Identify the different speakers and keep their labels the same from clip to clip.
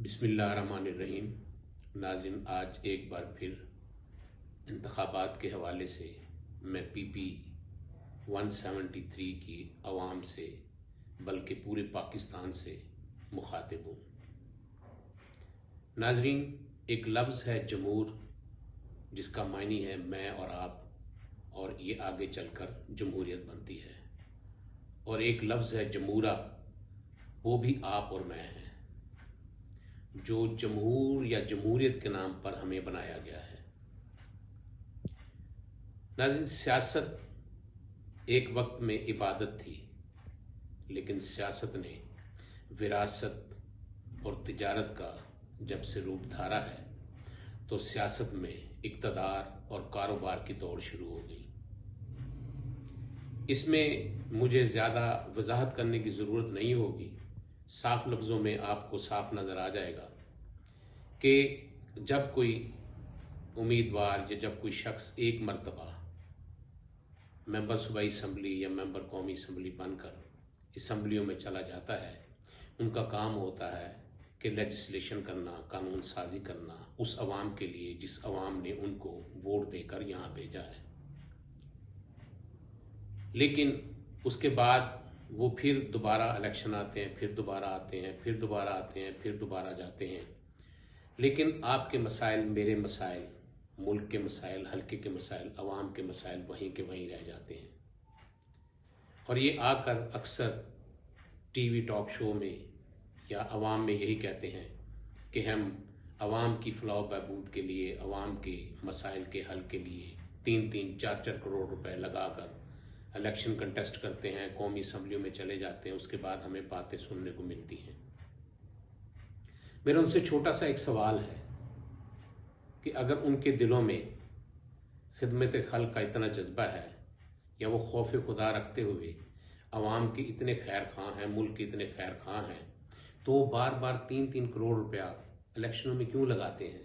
Speaker 1: बिस्मिल्लाहिर्रहमानिर्रहीम। नाज़रीन, आज एक बार फिर इंतखाबात के हवाले से मैं PP 173 की आवाम से बल्कि पूरे पाकिस्तान से मुखातिब हूँ। नाज़रीन, एक लफ्ज़ है जमूर, जिसका मायनी है मैं और आप, और ये आगे चलकर जमहूरियत बनती है। और एक लफ्ज़ है जमूरा, वो भी आप और मैं हैं, जो जमहूर या जमहूरियत के नाम पर हमें बनाया गया है। नाज़रीन, सियासत एक वक्त में इबादत थी, लेकिन सियासत ने विरासत और तिजारत का जब से रूप धारा है तो सियासत में इक़्तिदार और कारोबार की दौड़ शुरू हो गई। इसमें मुझे ज़्यादा वजाहत करने की ज़रूरत नहीं होगी। साफ लफ्ज़ों में आपको साफ नज़र आ जाएगा कि जब कोई उम्मीदवार या जब कोई शख्स एक मरतबा मेंबर सूबाई असम्बली या मेंबर कौमी असम्बली बनकर असम्बलियों में चला जाता है, उनका काम होता है कि लेजिस्लेशन करना, कानून साजी करना उस अवाम के लिए जिस अवाम ने उनको वोट देकर यहाँ भेजा है। लेकिन उसके बाद वो फिर दोबारा इलेक्शन आते हैं, फिर दोबारा आते हैं, फिर दोबारा आते हैं, फिर दोबारा जाते हैं, लेकिन आपके मसाइल, मेरे मसाइल, मुल्क के मसाइल, हल्के के मसाइल, अवाम के मसाइल वहीं के वहीं रह जाते हैं। और ये आकर अक्सर टीवी टॉक शो में या अवाम में यही कहते हैं कि हम अवाम की फलाह बहबूद के लिए, अवाम के मसाइल के हल के लिए 3-3, 4-4 करोड़ रुपए लगाकर इलेक्शन कंटेस्ट करते हैं, कौमी असम्बलियों में चले जाते हैं, उसके बाद हमें बातें सुनने को मिलती हैं। मेरा उनसे छोटा सा एक सवाल है कि अगर उनके दिलों में खिदमत खल्क का इतना जज्बा है, या वो खौफ खुदा रखते हुए अवाम के इतने खैर खां हैं, मुल्क के इतने खैर खां हैं, तो वो बार बार 3-3 करोड़ रुपया इलेक्शनों में क्यों लगाते हैं?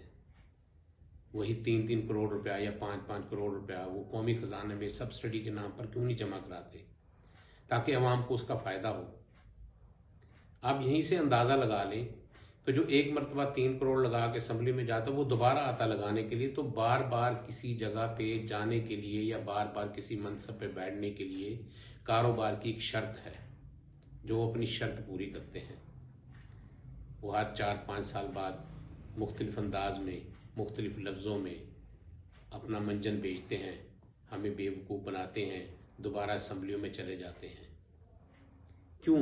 Speaker 1: वही 3-3 करोड़ रुपया या 5-5 करोड़ रुपया वो कौमी खजाने में सब्सिडी के नाम पर क्यों नहीं जमा कराते, ताकि अवाम को उसका फ़ायदा हो। आप यहीं से अंदाज़ा लगा लें कि जो एक मरतबा 3 करोड़ लगा के असम्बली में जाता है, वो दोबारा आता लगाने के लिए, तो बार बार किसी जगह पे जाने के लिए या बार बार किसी मनसब पे बैठने के लिए कारोबार की एक शर्त है, जो वो अपनी शर्त पूरी करते हैं। वो हर 4-5 साल बाद मुख्तलिफ अंदाज में, मुख्तलिफ लफ्ज़ों में अपना मंजन बेचते हैं, हमें बेवकूफ़ बनाते हैं, दोबारा असम्बलियों में चले जाते हैं। क्यों?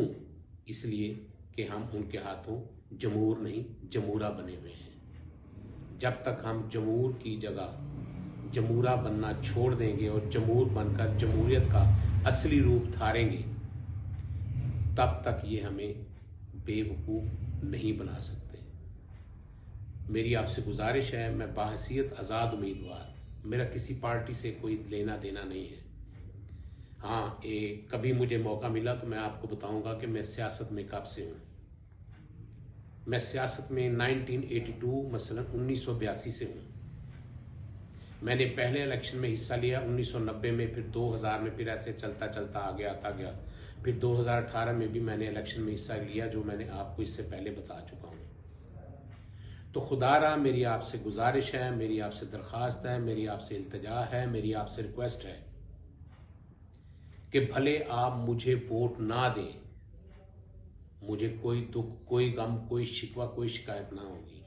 Speaker 1: इसलिए कि हम उनके हाथों जमूर नहीं, जमूरा बने हुए हैं। जब तक हम जमूर की जगह जमूरा बनना छोड़ देंगे और जमूर बनकर जमहूरियत का असली रूप धारेंगे, तब तक ये हमें बेवकूफ़ नहीं बना सकते। मेरी आपसे गुजारिश है, मैं बाहसियत आज़ाद उम्मीदवार, मेरा किसी पार्टी से कोई लेना देना नहीं है। हाँ, कभी मुझे मौका मिला तो मैं आपको बताऊंगा कि मैं सियासत में कब से हूँ। मैं सियासत में 1982 मसलन 1982 से हूँ। मैंने पहले इलेक्शन में हिस्सा लिया 1990 में, फिर 2000 में, फिर ऐसे चलता चलता आगे आता गया। फिर 2018 में भी मैंने इलेक्शन में हिस्सा लिया, जो मैंने आपको इससे पहले बता चुका हूँ। तो खुदारा मेरी आपसे गुजारिश है, मेरी आपसे दरख्वास्त है, मेरी आपसे इल्तिजा है, मेरी आपसे रिक्वेस्ट है कि भले आप मुझे वोट ना दें, मुझे कोई दुख, कोई गम, कोई शिकवा, कोई शिकायत ना होगी,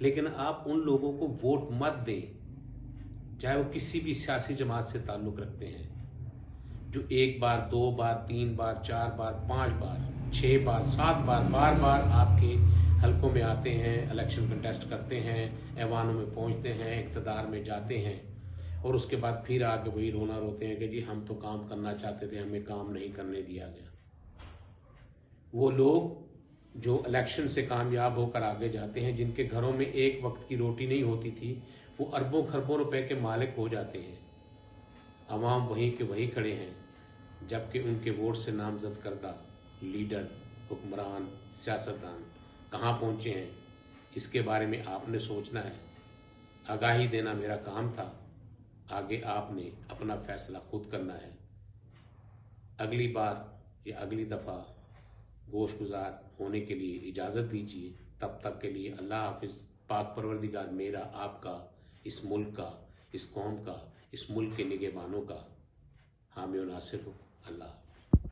Speaker 1: लेकिन आप उन लोगों को वोट मत दें, चाहे वो किसी भी सियासी जमात से ताल्लुक़ रखते हैं, जो 1 बार, 2 बार, 3 बार, 4 बार, 5 बार, 6 बार, 7 बार, बार बार आपके हलकों में आते हैं, इलेक्शन कंटेस्ट करते हैं, ऐवानों में पहुंचते हैं, इक़्तिदार में जाते हैं, और उसके बाद फिर आके वही रोना रोते हैं कि जी हम तो काम करना चाहते थे, हमें काम नहीं करने दिया गया। वो लोग जो इलेक्शन से कामयाब होकर आगे जाते हैं, जिनके घरों में एक वक्त की रोटी नहीं होती थी, वो अरबों खरबों रुपए के मालिक हो जाते हैं। अवाम वहीं के वहीं खड़े हैं, जबकि उनके वोट से नामजद करदा लीडर, हुक्मरान, सियासतदान कहाँ पहुँचे हैं, इसके बारे में आपने सोचना है। आगाही देना मेरा काम था, आगे आपने अपना फैसला खुद करना है। अगली बार या अगली दफ़ा गोशगुजार होने के लिए इजाज़त दीजिए। تب تک کے لیے اللہ حافظ. پاک پروردگار میرا، آپ کا، اس ملک کا، اس قوم کا، اس ملک کے نگہبانوں کا حامی و ناصر ہو. اللہ حافظ.